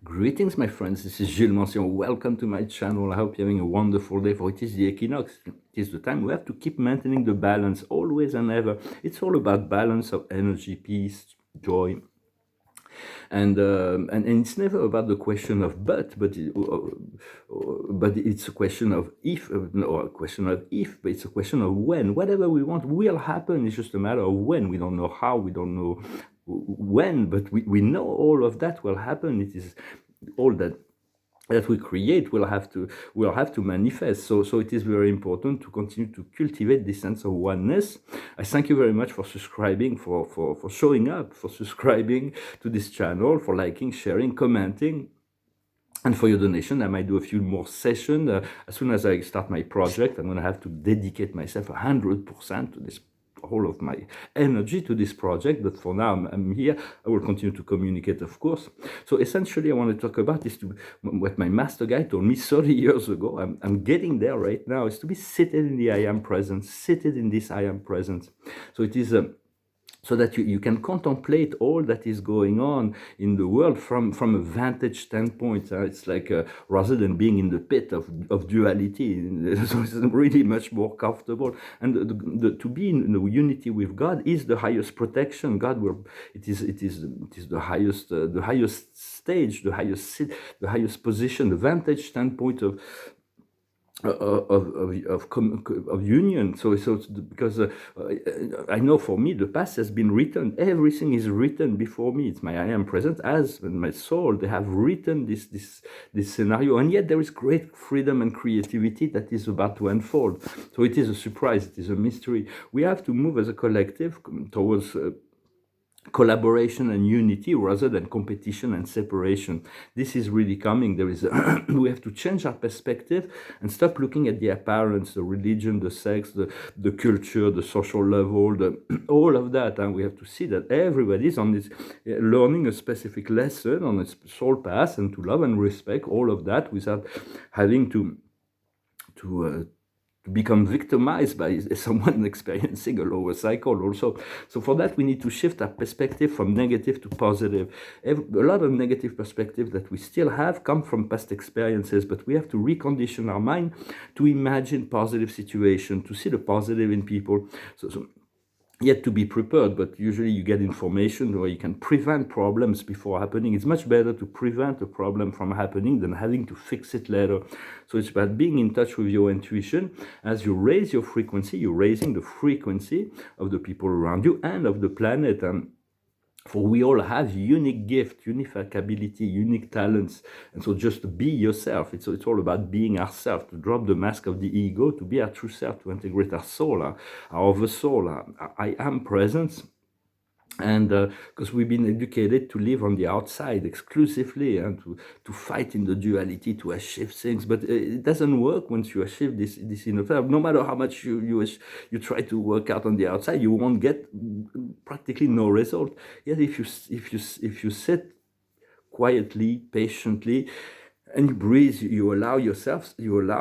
Greetings, my friends. This is Gilles Mention. Welcome to my channel. I hope you're having a wonderful day, for it is the equinox. It is the time we have to keep maintaining the balance, always and ever. It's all about balance of energy, peace, joy. And it's never about the question of but it's a question of if, no, a question of if, but it's a question of when. Whatever we want will happen. It's just a matter of when. We don't know how, we don't know when, but we know all of that will happen. It is all that we create will have to manifest. So it is very important to continue to cultivate this sense of oneness. I thank you very much for subscribing, for showing up, for subscribing to this channel, for liking, sharing, commenting, and for your donation. I might do a few more sessions. As soon as I start my project, I'm going to have to dedicate myself 100% to this, all of my energy to this project. But for now, I'm here. I will continue to communicate, of course. So essentially, I want to talk about is what my master guy told me 30 years ago. I'm getting there right now. Is to be seated in the I am presence, seated in this I am presence. So it is so that you can contemplate all that is going on in the world from a vantage standpoint. It's like rather than being in the pit of duality, so it's really much more comfortable. And to be in the unity with God is the highest protection. God will. It is the highest stage, the highest position, the vantage standpoint of union. So because I know for me the past has been written. Everything is written before me. It's my I am present as and my soul. They have written this scenario, and yet there is great freedom and creativity that is about to unfold. So it is a surprise. It is a mystery. We have to move as a collective towards collaboration and unity rather than competition and separation. This is really coming. There is we have to change our perspective and stop looking at the appearance, the religion, the sex, the culture, the social level, all of that. And we have to see that everybody is on this learning a specific lesson on its soul path, and to love and respect all of that without having to become victimized by someone experiencing a lower cycle also. So for that, we need to shift our perspective from negative to positive. A lot of negative perspective that we still have come from past experiences, but we have to recondition our mind to imagine positive situation, to see the positive in people. So yet to be prepared, but usually you get information where you can prevent problems before happening. It's much better to prevent a problem from happening than having to fix it later. So it's about being in touch with your intuition. As you raise your frequency, you're raising the frequency of the people around you and of the planet. For we all have unique gift, unique ability, unique talents. And so just be yourself. It's all about being ourselves, to drop the mask of the ego, to be our true self, to integrate our soul, our oversoul, our I am presence. And because we've been educated to live on the outside exclusively and to fight in the duality, to achieve things, but it doesn't work once you achieve this inner self. No matter how much you try to work out on the outside, you won't get practically no result. Yet if you sit quietly, patiently, and you breathe, you allow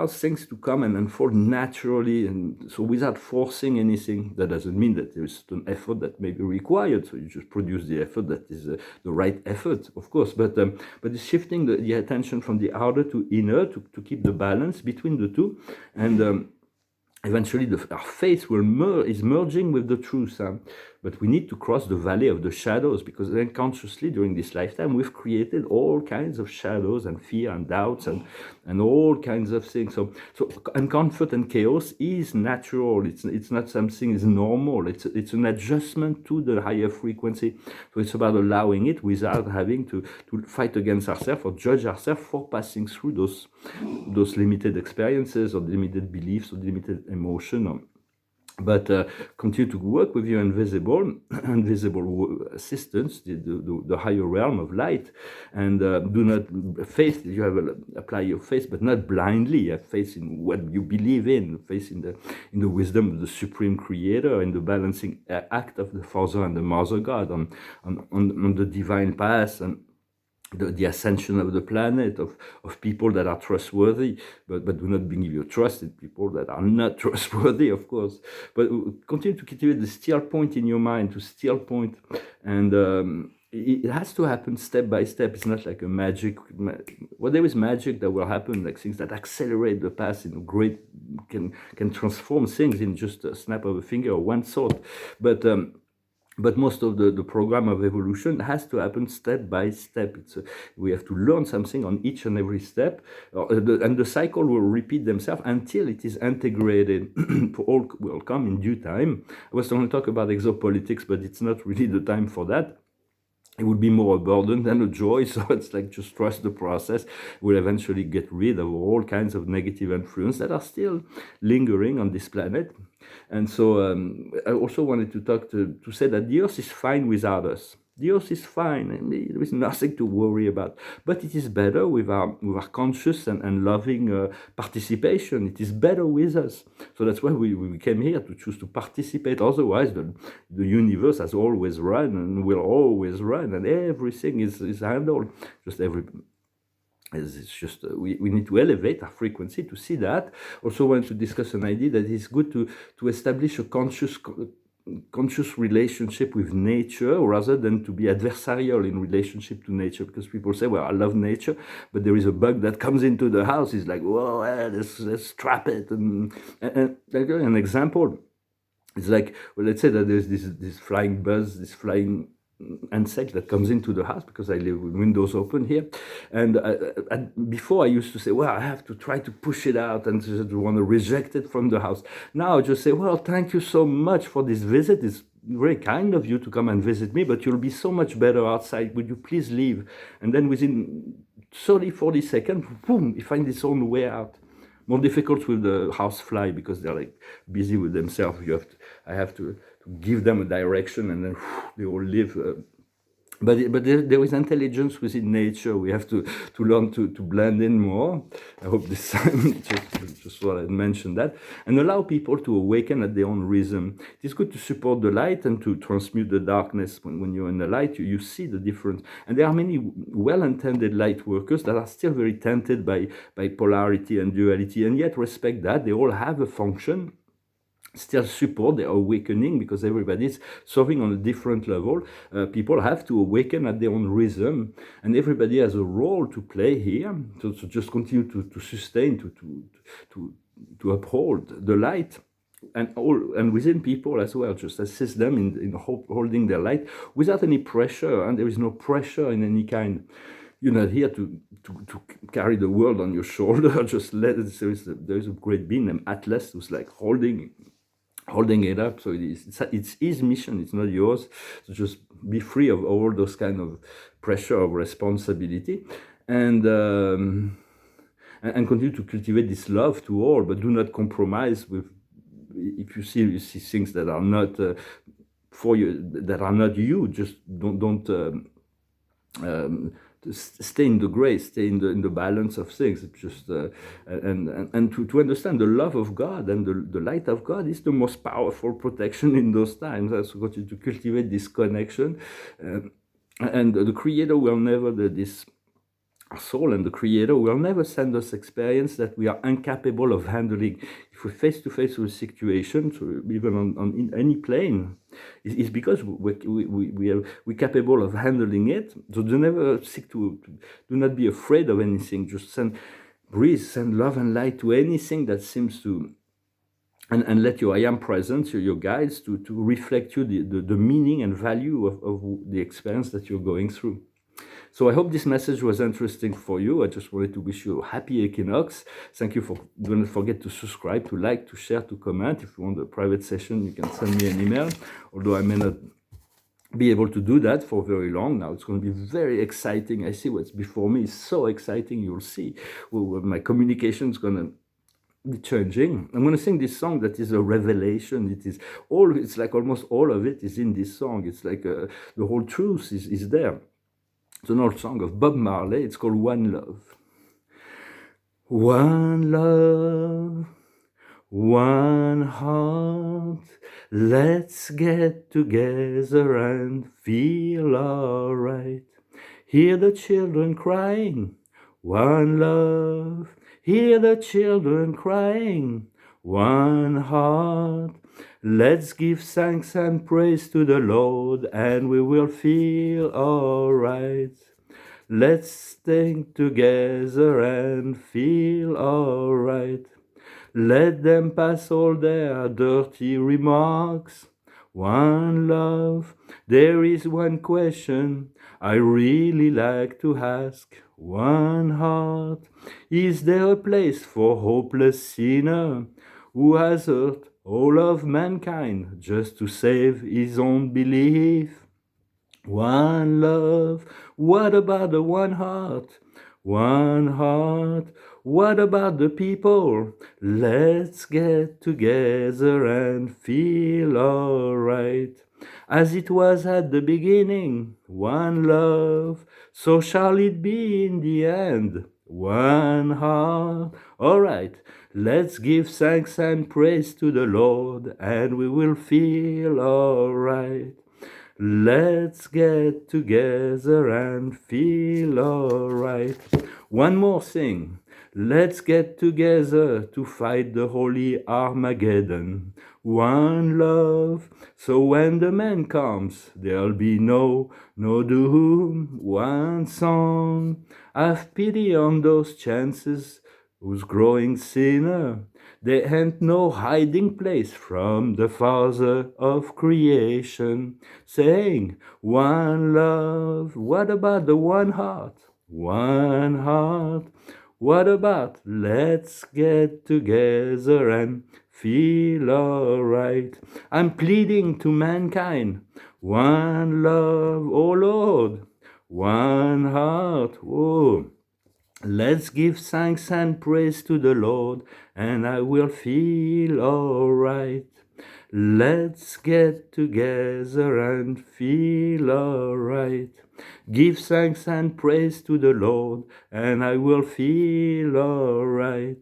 things to come and unfold naturally, and so without forcing anything. That doesn't mean that there is an effort that may be required, so you just produce the effort that is the right effort, of course, but it's shifting the attention from the outer to inner to keep the balance between the two. And eventually our faith is merging with the truth. But we need to cross the valley of the shadows, because unconsciously during this lifetime we've created all kinds of shadows and fear and doubts and all kinds of things. So uncomfort and chaos is natural. It's not something is normal. It's an adjustment to the higher frequency. So it's about allowing it without having to fight against ourselves or judge ourselves for passing through those limited experiences or limited beliefs or limited emotion. But continue to work with your invisible assistance, the higher realm of light, and do not faith. You have apply your faith, but not blindly. Have faith in what you believe in. Faith in the wisdom of the Supreme Creator, in the balancing act of the Father and the Mother God, on the divine path, and the ascension of the planet, of people that are trustworthy, but do not believe your trust in people that are not trustworthy, of course. But continue to cultivate the still point in your mind, to still point, and it has to happen step by step. It's not like a magic. Well, there is magic that will happen, like things that accelerate the past in a great, can transform things in just a snap of a finger or one thought. But most of the program of evolution has to happen step by step. We have to learn something on each and every step, and the cycle will repeat themselves until it is integrated. All will come in due time. I was going to talk about exopolitics, but it's not really the time for that. It would be more a burden than a joy. So it's like, just trust the process. We'll eventually get rid of all kinds of negative influence that are still lingering on this planet. And so I also wanted to talk to say that the Earth is fine without us. The Earth is fine, and there is nothing to worry about. But it is better with our conscious and loving participation. It is better with us. So that's why we came here, to choose to participate. Otherwise, the universe has always run and will always run, and everything is handled. It's just we need to elevate our frequency to see that. Also want to discuss an idea that it's good to establish a conscious relationship with nature, rather than to be adversarial in relationship to nature, because people say, well, I love nature, but there is a bug that comes into the house. It's like, whoa, let's trap it. And an example, it's like, well, let's say that there's this flying buzz, this flying insect that comes into the house, because I live with windows open here. And before I used to say, well, I have to try to push it out and just want to reject it from the house. Now I just say, well, thank you so much for this visit. It's very kind of you to come and visit me, but you'll be so much better outside. Would you please leave? And then within 30, 40 seconds, boom, you find its own way out. More difficult with the housefly, because they're like busy with themselves. I have to give them a direction, and then they all live. But there is intelligence within nature. We have to learn to blend in more. I hope this time just thought I'd mention that, and allow people to awaken at their own rhythm. It is good to support the light and to transmute the darkness. When you're in the light, you see the difference. And there are many well-intended light workers that are still very tempted by polarity and duality, and yet respect that. They all have a function, still support their awakening, because everybody's serving on a different level. People have to awaken at their own rhythm, and everybody has a role to play here. So just continue to sustain, to uphold the light, and within people as well. Just assist them in holding their light without any pressure, and there is no pressure in any kind. You're not here to carry the world on your shoulder. Just there is a great being named Atlas who's like holding it up. So it's his mission, it's not yours. So just be free of all those kind of pressure of responsibility, and continue to cultivate this love to all, but do not compromise with. If you see things that are not for you, that are not you, just don't stay in the grace, stay in the balance of things. It's just and to understand the love of God and the light of God is the most powerful protection in those times. So continue to cultivate this connection, and the Creator will never this. Our soul and the Creator will never send us experience that we are incapable of handling. If we're face to face with situations, even on any plane, it's because we're capable of handling it. So do never seek do not be afraid of anything. Just send love and light to anything that seems to. And let your I am presence, your guides, to reflect you the meaning and value of the experience that you're going through. So I hope this message was interesting for you. I just wanted to wish you a happy equinox. Thank you for, don't forget to subscribe, to like, to share, to comment. If you want a private session, you can send me an email, although I may not be able to do that for very long. Now it's going to be very exciting. I see what's before me is so exciting. You'll see my communication is going to be changing. I'm going to sing this song that is a revelation. It's like almost all of it is in this song. It's like the whole truth is there. It's an old song of Bob Marley. It's called One Love. One love, one heart. Let's get together and feel alright. Hear the children crying. One love. Hear the children crying. one heart. Let's give thanks and praise to the Lord, and we will feel alright. Let's think together and feel alright. Let them pass all their dirty remarks. One love, there is one question I really like to ask. One heart, is there a place for hopeless sinner who has hurt all of mankind just to save his own belief? One love, what about the one heart? One heart, what about the people? Let's get together and feel alright. As it was at the beginning, one love, so shall it be in the end. One heart, alright, let's give thanks and praise to the Lord, and we will feel alright. Let's get together and feel alright. One more thing. Let's get together to fight the holy Armageddon. One love, so when the man comes, there'll be no doom. One song, have pity on those chances who's growing sinner. There ain't no hiding place from the Father of creation, saying, one love, what about the one heart? One heart, what about let's get together and feel alright? I'm pleading to mankind, one love, oh Lord, one heart, oh. Let's give thanks and praise to the Lord, and I will feel alright. Let's get together and feel alright. Give thanks and praise to the Lord, and I will feel alright.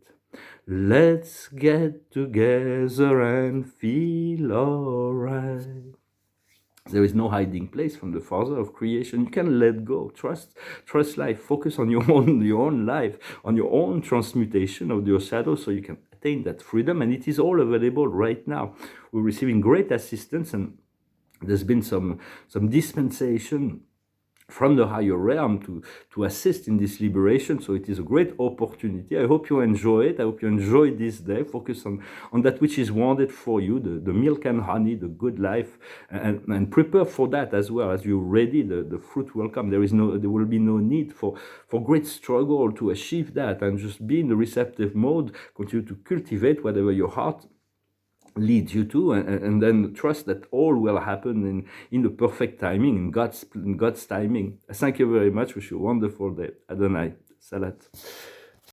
Let's get together and feel alright. There is no hiding place from the Father of creation. You can let go, trust life, focus on your own life, on your own transmutation of your shadow, so you can attain that freedom. And it is all available right now. We're receiving great assistance, and there's been some dispensation from the higher realm to assist in this liberation. So it is a great opportunity. I hope you enjoy it. I hope you enjoy this day. Focus on that which is wanted for you, the milk and honey, the good life, and prepare for that as well. As you're ready, the fruit will come. There will be no need for great struggle to achieve that, and just be in the receptive mode. Continue to cultivate whatever your heart leads you to, and then trust that all will happen in the perfect timing, in God's timing. Thank you very much. Wish you a wonderful day. Adonai. Salat.